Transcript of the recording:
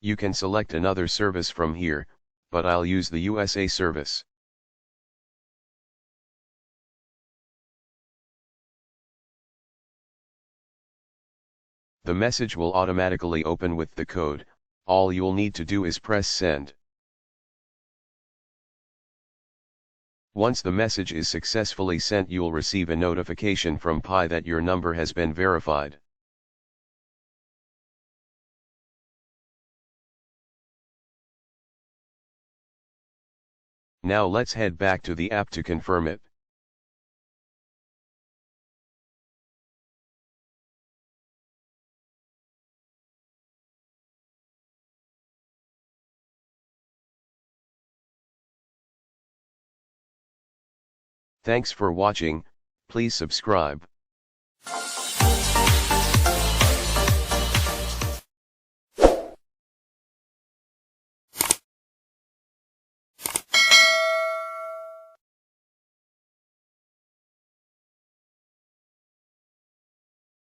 You can select another service from here, but I'll use the USA service. The message will automatically open with the code. All you'll need to do is press send. Once the message is successfully sent, you'll receive a notification from Pi that your number has been verified. Now let's head back to the app to confirm it. Thanks for watching. Please subscribe.